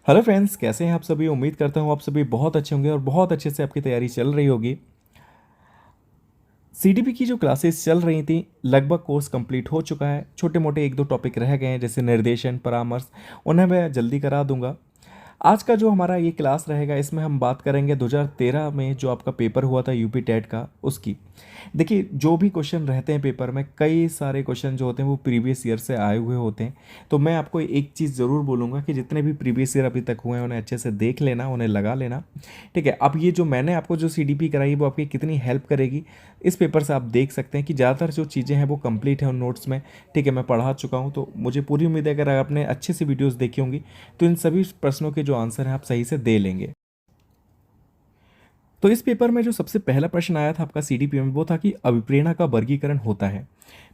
Hello friends, कैसे हैं आप सभी। उम्मीद करता हूँ आप सभी बहुत अच्छे होंगे और बहुत अच्छे से आपकी तैयारी चल रही होगी। सीडीपी की जो क्लासेस चल रही थी लगभग कोर्स कंप्लीट हो चुका है। छोटे मोटे एक दो टॉपिक रह गए हैं जैसे निर्देशन परामर्श, उन्हें मैं जल्दी करा दूंगा। आज का जो हमारा ये क्लास रहेगा इसमें हम बात करेंगे 2013 में जो आपका पेपर हुआ था यूपी टेट का उसकी। देखिए, जो भी क्वेश्चन रहते हैं पेपर में, कई सारे क्वेश्चन जो होते हैं वो प्रीवियस ईयर से आए हुए होते हैं। तो मैं आपको एक चीज़ ज़रूर बोलूँगा कि जितने भी प्रीवियस ईयर अभी तक हुए हैं उन्हें अच्छे से देख लेना, उन्हें लगा लेना। ठीक है, अब ये जो मैंने आपको जो सीडीपी कराई वो आपकी कितनी हेल्प करेगी इस पेपर से आप देख सकते हैं कि ज़्यादातर जो चीज़ें हैं वो कंप्लीट है उन नोट्स में। ठीक है, मैं पढ़ा चुका हूँ, तो मुझे पूरी उम्मीद है अगर आपने अच्छे से वीडियोस देखी होंगी तो इन सभी प्रश्नों के जो आंसर हैं आप सही से दे लेंगे। तो इस पेपर में जो सबसे पहला प्रश्न आया था आपका सीडीपी में वो था कि अभिप्रेरणा का वर्गीकरण होता है।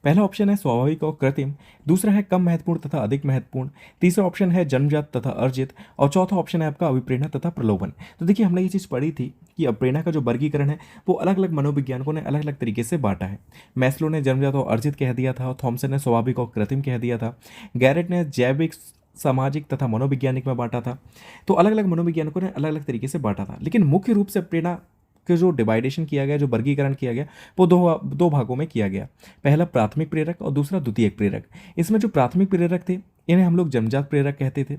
पहला ऑप्शन है स्वाभाविक और कृत्रिम, दूसरा है कम महत्वपूर्ण तथा अधिक महत्वपूर्ण, तीसरा ऑप्शन है जन्मजात तथा अर्जित, और चौथा ऑप्शन है आपका अभिप्रेरणा तथा प्रलोभन। तो देखिए, हमने ये चीज़ पढ़ी थी कि अभिप्रेरणा का जो वर्गीकरण है वो अलग अलग मनोविज्ञानकों ने अलग अलग तरीके से बांटा है। मैस्लो ने जन्मजात और अर्जित कह दिया था, और थॉमसन ने स्वाभाविक और कृत्रिम कह दिया था। गैरेट ने जैविक, सामाजिक तथा मनोवैज्ञानिक में बांटा था। तो अलग अलग मनोवैज्ञानिकों ने अलग अलग तरीके से बांटा था, लेकिन मुख्य रूप से प्रेरणा के जो डिवाइडेशन किया गया, जो वर्गीकरण किया गया, वो दो दो भागों में किया गया। पहला प्राथमिक प्रेरक और दूसरा द्वितीयक प्रेरक। इसमें जो प्राथमिक प्रेरक थे इन्हें हम लोग जन्मजात प्रेरक कहते थे,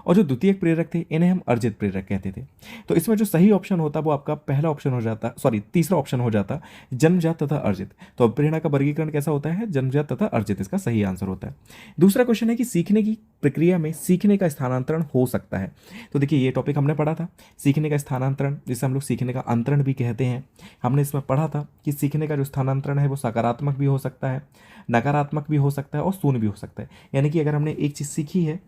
और जो द्वितीयक प्रेरक थे इन्हें हम अर्जित प्रेरक कहते थे। तो इसमें जो सही ऑप्शन होता वो आपका पहला ऑप्शन हो जाता, सॉरी तीसरा ऑप्शन हो जाता, जन्मजात तथा अर्जित। तो अब प्रेरणा का वर्गीकरण कैसा होता है, जन्मजात तथा अर्जित इसका सही आंसर होता है। दूसरा क्वेश्चन है कि सीखने की प्रक्रिया में सीखने का स्थानांतरण हो सकता है। तो देखिए, ये टॉपिक हमने पढ़ा था, सीखने का स्थानांतरण, जिसे हम लोग सीखने का अंतरण भी कहते हैं। हमने इसमें पढ़ा था कि सीखने का जो स्थानांतरण है वो सकारात्मक भी हो सकता है, नकारात्मक भी हो सकता है और शून्य भी हो सकता है। यानी कि अगर हमने एक चीज़ सीखी है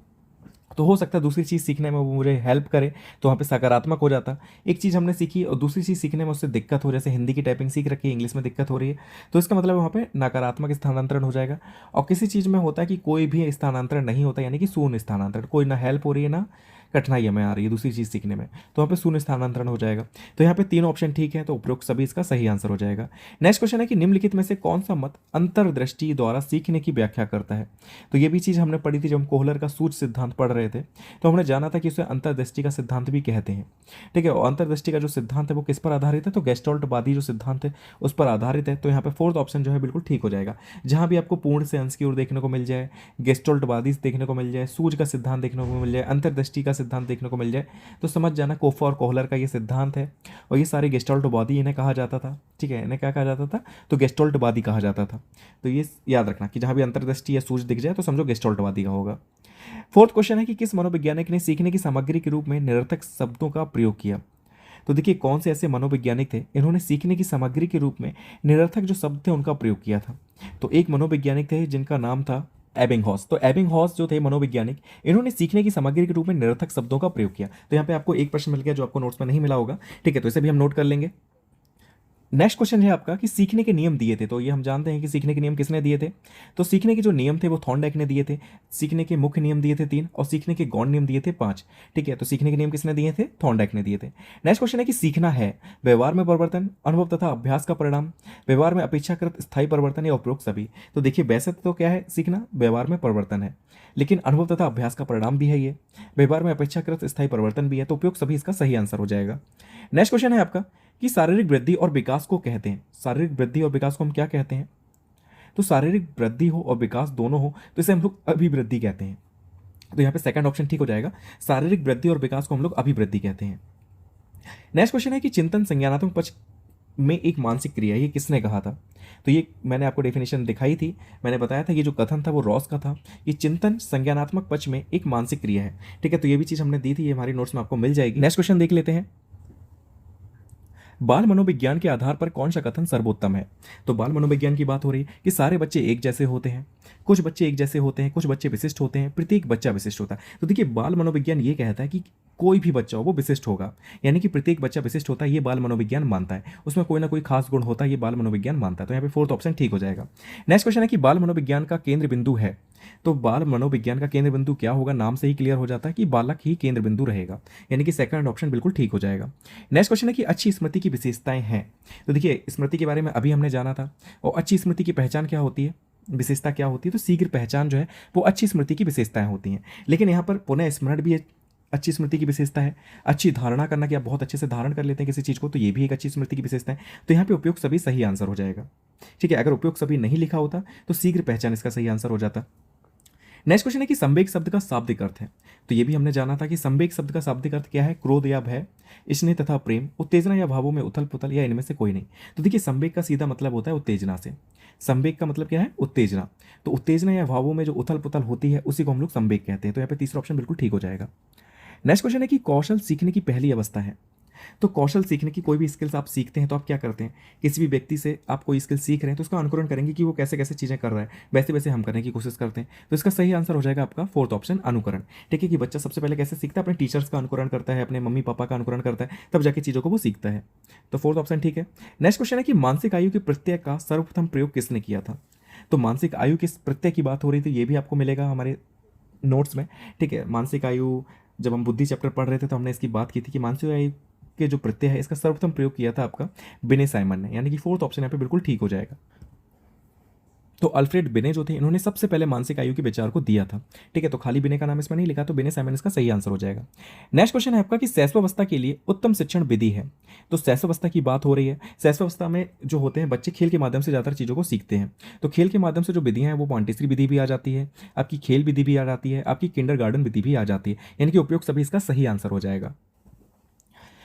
तो हो सकता है दूसरी चीज़ सीखने में वो मुझे हेल्प करे, तो वहाँ पे सकारात्मक हो जाता। एक चीज़ हमने सीखी और दूसरी चीज़ सीखने में उससे दिक्कत हो, जैसे हिंदी की टाइपिंग सीख रखी है, इंग्लिश में दिक्कत हो रही है, तो इसका मतलब वहाँ पे नकारात्मक स्थानांतरण हो जाएगा। और किसी चीज़ में होता है कि कोई भी स्थानांतरण नहीं होता, यानी कि शून्य स्थानांतरण, कोई ना हेल्प हो रही है ना कठिनाई हमें आ रही है दूसरी चीज़ सीखने में, तो वहाँ पे शून्य स्थानांतरण हो जाएगा। तो यहाँ पे तीन ऑप्शन ठीक है, तो उपरोक्त सभी इसका सही आंसर हो जाएगा। नेक्स्ट क्वेश्चन है कि निम्नलिखित में से कौन सा मत अंतर्दृष्टि द्वारा सीखने की व्याख्या करता है। तो ये भी चीज़ हमने पढ़ी थी जब हम कोहलर का सूच सिद्धांत पढ़ रहे थे, तो हमने जाना था कि उसे अंतर्दृष्टि का सिद्धांत भी कहते हैं। ठीक है, और अंतर्दृष्टि का जो सिद्धांत है वो किस पर आधारित है, तो गेस्टोल्टवादी जो सिद्धांत है उस पर आधारित है। तो यहाँ पे फोर्थ ऑप्शन जो है बिल्कुल ठीक हो जाएगा। जहाँ भी आपको पूर्ण से अंश की ओर देखने को मिल जाए, गेस्टोल्टवादी देखने को मिल जाए, सूझ का सिद्धांत देखने को मिल जाए, अंतर्दृष्टि का सिद्धांत देखने को मिल जाए, तो समझ जाना कोफा और कोहलर का ये सिद्धांत है। और ये सारे गेस्टोल्टवादी इन्हें कहा जाता था। ठीक है, इन्हें क्या कहा जाता था, तो गेस्टोल्टवादी कहा जाता था। तो ये याद रखना कि जहाँ भी अंतर्दृष्टि या सूझ दिख जाए तो समझो गेस्टोल्टवादी का होगा। फोर्थ क्वेश्चन है कि किस मनोवैज्ञानिक ने सीखने की सामग्री के रूप में निरर्थक शब्दों का प्रयोग किया। तो देखिए, कौन से ऐसे मनोवैज्ञानिक थे इन्होंने सीखने की सामग्री के रूप में निरर्थक जो शब्द थे उनका प्रयोग किया था। तो एक मनोवैज्ञानिक थे जिनका नाम था एबिंगहॉस। तो एबिंगहॉस जो थे मनोवैज्ञानिक, इन्होंने सीखने की सामग्री के रूप में निरर्थक शब्दों का प्रयोग किया। तो यहाँ पे आपको एक प्रश्न मिल गया जो आपको नोट्स में नहीं मिला होगा। ठीक है, तो इसे भी हम नोट कर लेंगे। नेक्स्ट क्वेश्चन है आपका कि सीखने के नियम दिए थे। तो ये हम जानते हैं कि सीखने के नियम किसने दिए थे, तो सीखने के जो नियम थे वो थॉर्नडाइक ने दिए थे। सीखने के मुख्य नियम दिए थे 3 और सीखने के गौण नियम दिए थे 5। ठीक है, तो सीखने के नियम किसने दिए थे, थॉर्नडाइक ने दिए थे। नेक्स्ट क्वेश्चन है कि सीखना है व्यवहार में परिवर्तन, अनुभव तथा अभ्यास का परिणाम, व्यवहार में अपेक्षाकृत स्थायी परिवर्तन या उपरोक्त सभी। तो देखिए, वैसे तो क्या है, सीखना व्यवहार में परिवर्तन है, लेकिन अनुभव तथा अभ्यास का परिणाम भी है, ये व्यवहार में अपेक्षाकृत स्थायी परिवर्तन भी है, तो उपयोग सभी इसका सही आंसर हो जाएगा। नेक्स्ट क्वेश्चन है आपका कि शारीरिक वृद्धि और विकास को कहते हैं, शारीरिक वृद्धि और विकास को हम क्या कहते हैं। तो शारीरिक वृद्धि हो और विकास दोनों हो तो इसे हम लोग अभिवृद्धि कहते हैं। तो यहाँ पे सेकंड ऑप्शन ठीक हो जाएगा, शारीरिक वृद्धि और विकास को हम लोग अभिवृद्धि कहते हैं। नेक्स्ट क्वेश्चन है कि चिंतन संज्ञानात्मक पक्ष में एक मानसिक क्रिया, ये किसने कहा था। तो ये मैंने आपको डेफिनेशन दिखाई थी, मैंने बताया था ये जो कथन था वो रॉस का था। ये चिंतन संज्ञानात्मक पक्ष में एक मानसिक क्रिया है। ठीक है, तो ये भी चीज़ हमने दी थी, ये हमारी नोट्स में आपको मिल जाएगी। नेक्स्ट क्वेश्चन देख लेते हैं, बाल मनोविज्ञान के आधार पर कौन सा कथन सर्वोत्तम है। तो बाल मनोविज्ञान की बात हो रही है कि सारे बच्चे एक जैसे होते हैं, कुछ बच्चे एक जैसे होते हैं, कुछ बच्चे विशिष्ट होते हैं, प्रत्येक बच्चा विशिष्ट होता है। तो देखिए, बाल मनोविज्ञान ये कहता है कि कोई भी बच्चा हो वो विशिष्ट होगा, यानी कि प्रत्येक बच्चा विशिष्ट होता है, ये बाल मनोविज्ञान मानता है। उसमें कोई ना कोई खास गुण होता है, ये बाल मनोविज्ञान मानता है। तो यहाँ पे फोर्थ ऑप्शन ठीक हो जाएगा। नेक्स्ट क्वेश्चन है कि बाल मनोविज्ञान का केंद्र बिंदु है। तो बाल मनोविज्ञान का केंद्र बिंदु क्या होगा, नाम से ही क्लियर हो जाता है कि बालक ही केंद्र बिंदु रहेगा, यानी कि सेकंड ऑप्शन बिल्कुल ठीक हो जाएगा। नेक्स्ट क्वेश्चन है कि अच्छी स्मृति की विशेषताएं हैं। तो देखिए, स्मृति के बारे में अभी हमने जाना था, और अच्छी स्मृति की पहचान क्या होती है, विशेषता क्या होती है, तो शीघ्र पहचान जो है वो अच्छी स्मृति की विशेषताएं होती हैं। लेकिन यहाँ पर पुनः स्मरण भी अच्छी स्मृति की विशेषता है। अच्छी धारणा करना कि आप बहुत अच्छे से धारण कर लेते हैं किसी चीज़ को, तो ये भी एक अच्छी स्मृति की विशेषता है। तो यहाँ पे उपयुक्त सभी सही आंसर हो जाएगा। ठीक है, अगर उपयुक्त सभी नहीं लिखा होता तो शीघ्र पहचान इसका सही आंसर हो जाता। नेक्स्ट क्वेश्चन है कि संवेग शब्द का शाब्दिक अर्थ है। तो ये भी हमने जाना था कि संवेग शब्द का शाब्दिक अर्थ क्या है, क्रोध या भय, स्नेह तथा प्रेम, उत्तेजना या भावों में उथल पुथल, या इनमें से कोई नहीं। तो देखिए संवेग का सीधा मतलब होता है उत्तेजना से। संवेग का मतलब क्या है, उत्तेजना। तो उत्तेजना या भावों में जो उथल पुथल होती है उसी को हम लोग संवेग कहते हैं। तो यहाँ पे तीसरा ऑप्शन बिल्कुल ठीक हो जाएगा। नेक्स्ट क्वेश्चन है कि कौशल सीखने की पहली अवस्था है। तो कौशल सीखने की कोई भी स्किल्स आप सीखते हैं तो आप क्या करते हैं, किसी भी व्यक्ति से आप कोई स्किल सीख रहे हैं तो उसका अनुकरण करेंगे कि वो कैसे कैसे चीज़ें कर रहा है, वैसे वैसे हम करने की कोशिश करते हैं। तो इसका सही आंसर हो जाएगा आपका फोर्थ ऑप्शन, अनुकरण। ठीक है, कि बच्चा सबसे पहले कैसे सीखता है, अपने टीचर्स का अनुकरण करता है, अपने मम्मी पापा का अनुकरण करता है, तब जाके चीज़ों को वो सीखता है। तो फोर्थ ऑप्शन ठीक है। नेक्स्ट क्वेश्चन है कि मानसिक आयु के प्रत्यय का सर्वप्रथम प्रयोग किसने किया था। तो मानसिक आयु के प्रत्यय की बात हो रही थी, ये भी आपको मिलेगा हमारे नोट्स में। ठीक है, मानसिक आयु जब हम बुद्धि चैप्टर पढ़ रहे थे तो हमने इसकी बात की थी कि मानसिक आयु के जो प्रत्यय है इसका सर्वप्रथम प्रयोग किया था आपका बिने साइमन ने, यानी कि फोर्थ ऑप्शन यहाँ पे बिल्कुल ठीक हो जाएगा। तो अल्फ्रेड बिने जो थे इन्होंने सबसे पहले मानसिक आयु के विचार को दिया था। ठीक है, तो खाली बिने का नाम इसमें नहीं लिखा, तो बिने साइमन इसका सही आंसर हो जाएगा। नेक्स्ट क्वेश्चन है आपका कि शैशवावस्था के लिए उत्तम शिक्षण विधि है। तो शैशवावस्था की बात हो रही है। शैशवावस्था में जो होते हैं बच्चे खेल के माध्यम से ज़्यादातर चीज़ों को सीखते हैं। तो खेल के माध्यम से जो विधियां हैं वो मॉन्टेसरी विधि भी आ जाती है, आपकी खेल विधि भी आ जाती है, आपकी किंडरगार्टन विधि भी आ जाती है, यानी कि उपयोग सभी इसका सही आंसर हो जाएगा।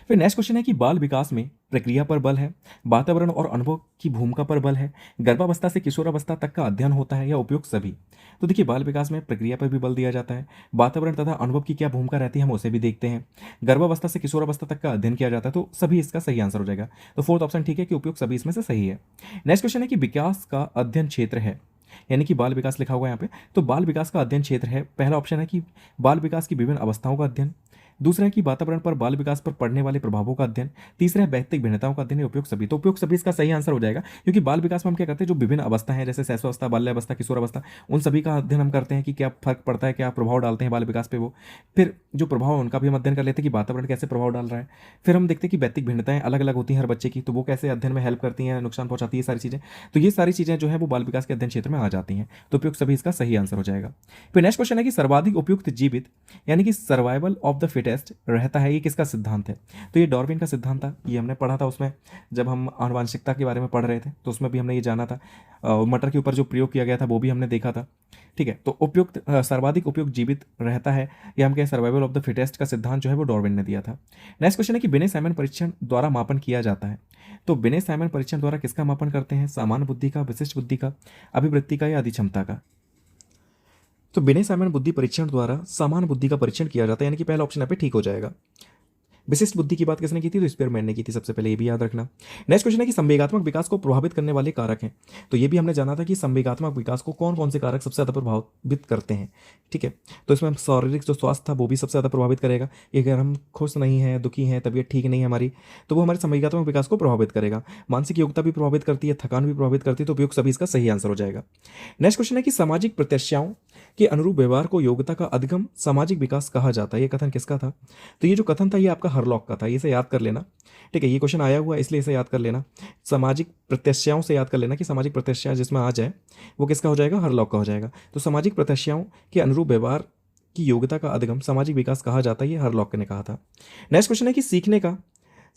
फिर नेक्स्ट क्वेश्चन है कि बाल विकास में प्रक्रिया पर बल है, वातावरण और अनुभव की भूमिका पर बल है, गर्भावस्था से किशोरावस्था तक का अध्ययन होता है, या उपयुक्त सभी। तो देखिए बाल विकास में प्रक्रिया पर भी बल दिया जाता है, वातावरण तथा अनुभव की क्या भूमिका रहती है हम उसे भी देखते हैं, गर्भावस्था से किशोरावस्था तक का अध्ययन किया जाता है, तो सभी इसका सही आंसर हो जाएगा। तो फोर्थ ऑप्शन ठीक है कि उपयुक्त सभी इसमें से सही है। नेक्स्ट क्वेश्चन है कि विकास का अध्ययन क्षेत्र है, यानी कि बाल विकास लिखा हुआ है यहाँ पे, तो बाल विकास का अध्ययन क्षेत्र है। पहला ऑप्शन है कि बाल विकास की विभिन्न अवस्थाओं का अध्ययन, दूसरा है कि वातावरण पर बाल विकास पर पड़ने वाले प्रभावों का अध्ययन, तीसरा है व्यक्तिगत भिन्नताओं का अध्ययन, उपयुक्त सभी। तो उपयुक्त सभी इसका सही आंसर हो जाएगा, क्योंकि बाल विकास में हम क्या करते हैं जो विभिन्न अवस्था है जैसे शैशवावस्था, बाल्यावस्था, किशोरावस्था, उन सभी का अध्ययन हम करते हैं कि क्या फर्क पड़ता है, क्या प्रभाव डालते हैं बाल विकास पे वो। फिर जो प्रभाव है उनका भी हम अध्ययन कर लेते हैं कि वातावरण कैसे प्रभाव डाल रहा है। फिर हम देखते हैं कि व्यक्तिगत भिन्नताएं अलग अलग होती हैं हर बच्चे की, तो वो कैसे अध्ययन में हेल्प करती हैं, नुकसान पहुंचाती है सारी चीज़ें। तो ये सारी चीज़ें जो है वो बाल विकास के अध्ययन क्षेत्र में आ जाती हैं। तो उपयुक्त सभी इसका सही आंसर हो जाएगा। फिर नेक्स्ट क्वेश्चन है कि सर्वाधिक उपयुक्त जीवित, यानी कि सर्वाइवल ऑफ द फिटेस्ट रहता है, ये किसका सिद्धांत है। तो ये डार्विन का सिद्धांत था, ये हमने पढ़ा था उसमें जब हम आनुवांशिकता के बारे में पढ़ रहे थे, तो उसमें भी हमने ये जाना था। मटर के ऊपर जो प्रयोग किया गया था वो भी हमने देखा था। ठीक है, तो उपयुक्त सर्वाधिक उपयुक्त जीवित रहता है, या हम कहें सर्वाइवल ऑफ द फिटेस्ट का सिद्धांत जो है वो डार्विन ने दिया था। नेक्स्ट क्वेश्चन है कि बिने साइमन परीक्षण द्वारा मापन किया जाता है। तो बिने साइमन परीक्षण द्वारा किसका मापन करते हैं, सामान्य बुद्धि का, विशिष्ट बुद्धि का, अभिवृत्ति का, या अधिक्षमता का। तो बिने साइमन बुद्धि परीक्षण द्वारा सामान्य बुद्धि का परीक्षण किया जाता है, यानी कि पहला ऑप्शन यहाँ पे ठीक हो जाएगा। विशिष्ट बुद्धि की बात किसने की थी, तो स्पीयरमैन ने की थी सबसे पहले, ये भी याद रखना। नेक्स्ट क्वेश्चन है कि संवेगात्मक विकास को प्रभावित करने वाले कारक हैं। तो ये भी हमने जाना था कि संवेगात्मक विकास को कौन कौन से कारक सबसे ज़्यादा प्रभावित करते हैं। ठीक है, तो इसमें हम शारीरिक जो स्वास्थ्य था वो भी सबसे ज़्यादा प्रभावित करेगा। ये अगर हम खुश नहीं हैं, दुखी हैं, तबीयत ठीक नहीं है हमारी, तो वो हमारे संवेगात्मक विकास को प्रभावित करेगा। मानसिक योग्यता भी प्रभावित करती है, थकान भी प्रभावित करती है, तो उपयुक्त सभी इसका सही आंसर हो जाएगा। नेक्स्ट क्वेश्चन है कि सामाजिक प्रत्याशाओं के अनुरूप व्यवहार को योग्यता का अधिगम सामाजिक विकास कहा जाता है। ये कथन किसका था, तो ये जो कथन था ये आपका हरलॉक का था, इसे याद कर लेना। ठीक है, ये क्वेश्चन आया हुआ है इसलिए इसे याद कर लेना। सामाजिक प्रत्याशाओं से याद कर लेना कि सामाजिक प्रत्याशा जिसमें आ जाए वो किसका हो जाएगा, हरलॉक का हो जाएगा। तो सामाजिक प्रत्याशाओं के अनुरूप व्यवहार की योग्यता का अधिगम सामाजिक विकास कहा जाता है, ये हरलॉक ने कहा था। नेक्स्ट क्वेश्चन है कि सीखने का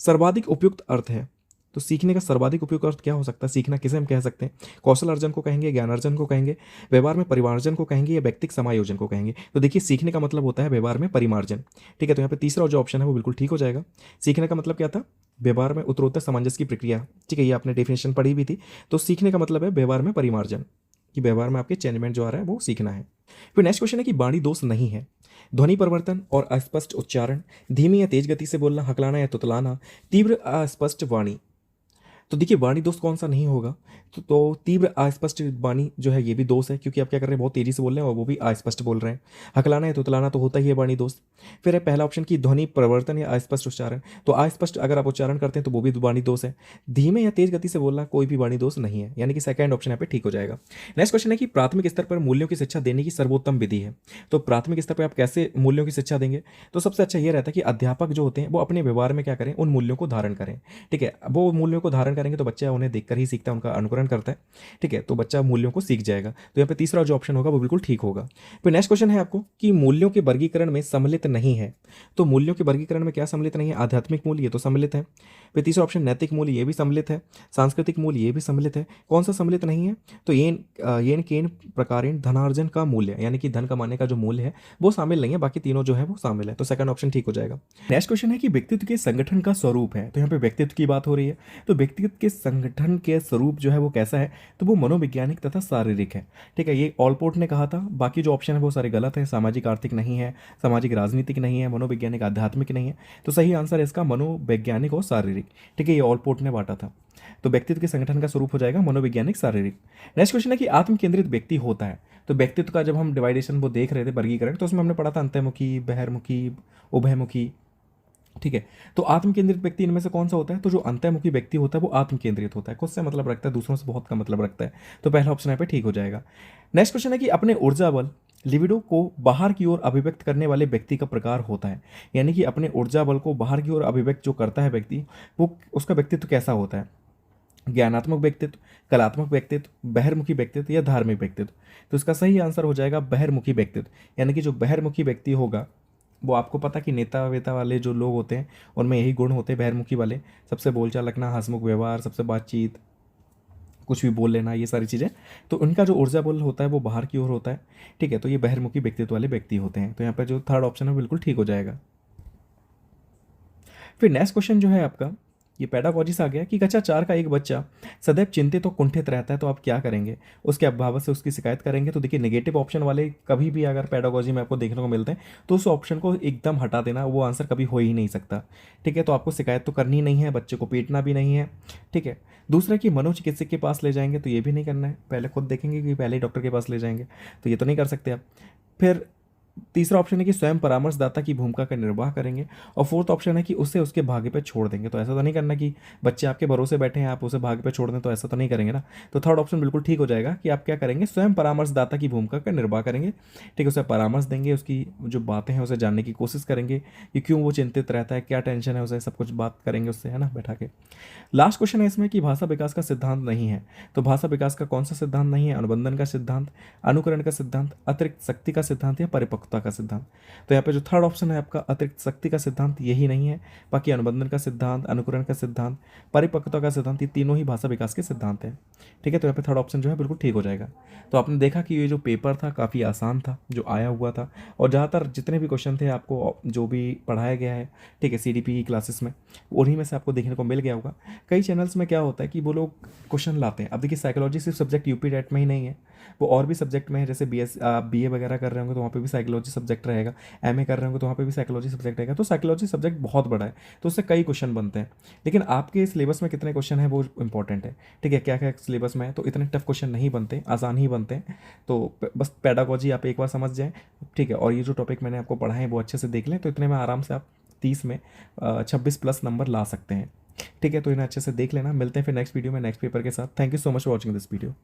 सर्वाधिक उपयुक्त अर्थ है। तो सीखने का सर्वाधिक उपयुक्त अर्थ क्या हो सकता है, सीखना किसे हम कह सकते हैं, कौशल अर्जन को कहेंगे, ज्ञान अर्जन को कहेंगे, व्यवहार में परिमार्जन को कहेंगे, या व्यक्तिगत समायोजन को कहेंगे। तो देखिए सीखने का मतलब होता है व्यवहार में परिमार्जन। ठीक है, तो यहाँ पे तीसरा जो ऑप्शन है वो बिल्कुल ठीक हो जाएगा। सीखने का मतलब क्या था, व्यवहार में उत्तरोत्तर सामंजस्य की प्रक्रिया। ठीक है, ये आपने डेफिनेशन पढ़ी भी थी। तो सीखने का मतलब है व्यवहार में परिमार्जन, कि व्यवहार में आपके चेंजमेंट जो आ रहा है वो सीखना है। फिर नेक्स्ट क्वेश्चन है कि वाणी दोष नहीं है। ध्वनि परिवर्तन और अस्पष्ट उच्चारण, धीमी या तेज गति से बोलना, हकलाना या तुतलाना, तीव्र अस्पष्ट वाणी। तो देखिए वाणी दोष कौन सा नहीं होगा, तो तीव्र अस्पष्ट वाणी जो है ये भी दोष है, क्योंकि आप क्या कर रहे हैं, बहुत तेजी से बोल रहे हैं और वो भी अस्पष्ट बोल रहे हैं। हकलाना या तुतलाना तो होता ही है वाणी दोष। फिर है पहला ऑप्शन की ध्वनि परिवर्तन या अस्पष्ट उच्चारण, तो अस्पष्ट अगर आप उच्चारण करते हैं तो वो भी वाणी दोष है। धीमे या तेज गति से बोलना कोई भी वाणी दोष नहीं है, यानी कि सेकंड ऑप्शन यहाँ पे ठीक हो जाएगा। नेक्स्ट क्वेश्चन है कि प्राथमिक स्तर पर मूल्यों की शिक्षा देने की सर्वोत्तम विधि है। तो प्राथमिक स्तर पर आप कैसे मूल्यों की शिक्षा देंगे, तो सबसे अच्छा ये रहता है कि अध्यापक जो होते हैं वो अपने व्यवहार में क्या करें, उन मूल्यों को धारण करें। ठीक है, वो मूल्यों को धारण अनुकरण करेंगे तो बच्चा उन्हें देखकर ही सीखता है, उनका अनुकरण करता है, ठीक है, तो बच्चा मूल्यों को सीख जाएगा। तो यहाँ पे तीसरा जो ऑप्शन होगा वो बिल्कुल ठीक होगा। फिर नेक्स्ट क्वेश्चन है आपको कि मूल्यों के वर्गीकरण में सम्मिलित नहीं है। तो मूल्यों के वर्गीकरण में क्या सम्मिलित नहीं है? आध्यात्मिक मूल्य, ये तो सम्मिलित है। फिर तीसरा ऑप्शन नैतिक मूल्य, ये भी सम्मिलित है। सांस्कृतिक मूल्य, ये भी सम्मिलित है। कौन सा सम्मिलित नहीं है? तो येन केन प्रकारेण धनार्जन का मूल्य, यानी कि धन कमाने का जो मूल्य है वो शामिल नहीं है, बाकी तीनों जो है वो शामिल है। तो सेकंड ऑप्शन ठीक हो जाएगा। नेक्स्ट क्वेश्चन है कि व्यक्तित्व के संगठन का स्वरूप है। तो यहाँ पे व्यक्तित्व की बात हो रही है, तो व्यक्तित्व के संगठन के स्वरूप जो है वो कैसा है? तो वो मनोवैज्ञानिक तथा शारीरिक है, ठीक है। ये ऑलपोर्ट ने कहा था, बाकी जो ऑप्शन है वो सारे गलत है। सामाजिक आर्थिक नहीं है, सामाजिक राजनीतिक नहीं है, मनोवैज्ञानिक आध्यात्मिक नहीं है। तो सही आंसर है इसका मनोवैज्ञानिक और शारीरिक, ठीक है। ये ऑलपोर्ट ने बांटा था। तो व्यक्तित्व के संगठन का स्वरूप हो जाएगा मनोवैज्ञानिक शारीरिक। नेक्स्ट क्वेश्चन है कि आत्म केंद्रित व्यक्ति होता है। तो व्यक्तित्व का जब हम डिवाइडेशन वो देख रहे थे, वर्गीकरण, तो उसमें हमने पढ़ा था अंतर्मुखी, बहिर्मुखी, उभयमुखी, ठीक है। तो आत्म केंद्रित व्यक्ति इनमें से कौन सा होता है? तो जो अंतर्मुखी व्यक्ति होता है वो आत्म केंद्रित होता है, खुद से मतलब रखता है, दूसरों से बहुत कम मतलब रखता है। तो पहला ऑप्शन यहाँ पे ठीक हो जाएगा। नेक्स्ट क्वेश्चन है कि अपने ऊर्जा बल लिबिडो को बाहर की ओर अभिव्यक्त करने वाले व्यक्ति का प्रकार होता है, यानी कि अपने ऊर्जा बल को बाहर की ओर अभिव्यक्त जो करता है व्यक्ति, वो उसका व्यक्तित्व कैसा होता है? ज्ञानात्मक व्यक्तित्व, कलात्मक व्यक्तित्व, बहिर्मुखी व्यक्तित्व या धार्मिक व्यक्तित्व? तो इसका सही आंसर हो जाएगा बहिर्मुखी व्यक्तित्व, यानी कि जो बहिर्मुखी व्यक्ति होगा वो, आपको पता कि नेता वेता वाले जो लोग होते हैं उनमें यही गुण होते हैं बहिर्मुखी वाले, सबसे बोलचाल रखना, हंसमुख व्यवहार, सबसे बातचीत, कुछ भी बोल लेना, ये सारी चीज़ें। तो उनका जो ऊर्जा बल होता है वो बाहर की ओर होता है, ठीक है। तो ये बहिर्मुखी व्यक्तित्व वाले व्यक्ति होते हैं। तो यहाँ पर जो थर्ड ऑप्शन है बिल्कुल ठीक हो जाएगा। फिर नेक्स्ट क्वेश्चन जो है आपका, ये पेडागॉजी से आ गया कि कक्षा 4 का एक बच्चा सदैव चिंतित और कुंठित रहता है, तो आप क्या करेंगे? उसके अभिभावक से उसकी शिकायत करेंगे? तो देखिए, नेगेटिव ऑप्शन वाले कभी भी अगर पेडागॉजी में आपको देखने को मिलते हैं तो उस ऑप्शन को एकदम हटा देना, वो आंसर कभी हो ही नहीं सकता, ठीक है। तो आपको शिकायत तो करनी नहीं है, बच्चे को पीटना भी नहीं है, ठीक है। दूसरा कि मनोचिकित्सक के पास ले जाएंगे, तो ये भी नहीं करना है, पहले खुद देखेंगे कि पहले ही डॉक्टर के पास ले जाएंगे, तो ये तो नहीं कर सकते आप। फिर तीसरा ऑप्शन है कि स्वयं परामर्शदाता की भूमिका का निर्वाह करेंगे। और फोर्थ ऑप्शन है कि उसे उसके भाग्य पे छोड़ देंगे। तो ऐसा तो नहीं करना कि बच्चे आपके भरोसे बैठे हैं, आप उसे भाग्य पे छोड़ दें, तो ऐसा तो नहीं करेंगे ना। तो थर्ड ऑप्शन बिल्कुल ठीक हो जाएगा कि आप क्या करेंगे? स्वयं परामर्शदाता की भूमिका का निर्वाह करेंगे, ठीक है। उसे परामर्श देंगे, उसकी जो बातें हैं उसे जानने की कोशिश करेंगे कि क्यों वो चिंतित रहता है, क्या टेंशन है उसे, सब कुछ बात करेंगे उससे, है ना, बैठा के। लास्ट क्वेश्चन है इसमें कि भाषा विकास का सिद्धांत नहीं है। तो भाषा विकास का कौन सा सिद्धांत नहीं है? अनुबंधन का सिद्धांत, अनुकरण का सिद्धांत, अतिरिक्त शक्ति का सिद्धांत या परिपक्वता का सिद्धांत? तो यहाँ पे जो थर्ड ऑप्शन है आपका अतिरिक्त शक्ति का सिद्धांत, यही नहीं है। बाकी अनुबंधन का सिद्धांत, अनुकरण का सिद्धांत, परिपक्वता का सिद्धांत, ये तीनों ही भाषा विकास के सिद्धांत हैं, ठीक है। तो यहाँ पे थर्ड ऑप्शन जो है बिल्कुल ठीक हो जाएगा। तो आपने देखा कि ये जो पेपर था काफ़ी आसान था जो आया हुआ था, और ज़्यादातर जितने भी क्वेश्चन थे आपको जो भी पढ़ाया गया है, ठीक है, CDP की क्लासेस में, उन्हीं में से आपको देखने को मिल गया होगा। कई चैनल्स में क्या होता है कि वो लोग क्वेश्चन लाते हैं। अब देखिए, साइकोलॉजी सिर्फ सब्जेक्ट यूपी टेट में ही नहीं है, वो और भी सब्जेक्ट में है। जैसे BA वगैरह कर रहे होंगे तो वहाँ पे भी साइकोलॉजी सब्जेक्ट रहेगा, MA कर रहे होंगे तो वहाँ पे भी साइकोलॉजी सब्जेक्ट रहेगा। तो साइकोलॉजी सब्जेक्ट बहुत बड़ा है, तो उससे कई क्वेश्चन बनते हैं। लेकिन आपके सिलेबस में कितने क्वेश्चन है वो इंपॉर्टेंट है, ठीक है। क्या क्या सिलेबस में है, तो इतने टफ क्वेश्चन नहीं बनते, आसान ही बनते हैं। तो बस पेडागॉजी आप एक बार समझ जाएं, ठीक है। और ये जो टॉपिक मैंने आपको पढ़ाए हैं वो अच्छे से देख लें, तो इतने में आराम से आप 30 में 26+ नंबर ला सकते हैं, ठीक है। तो इन्हें अच्छे से देख लेना। मिलते हैं फिर नेक्स्ट वीडियो में नेक्स्ट पेपर के साथ। Thank you so much for watching this video.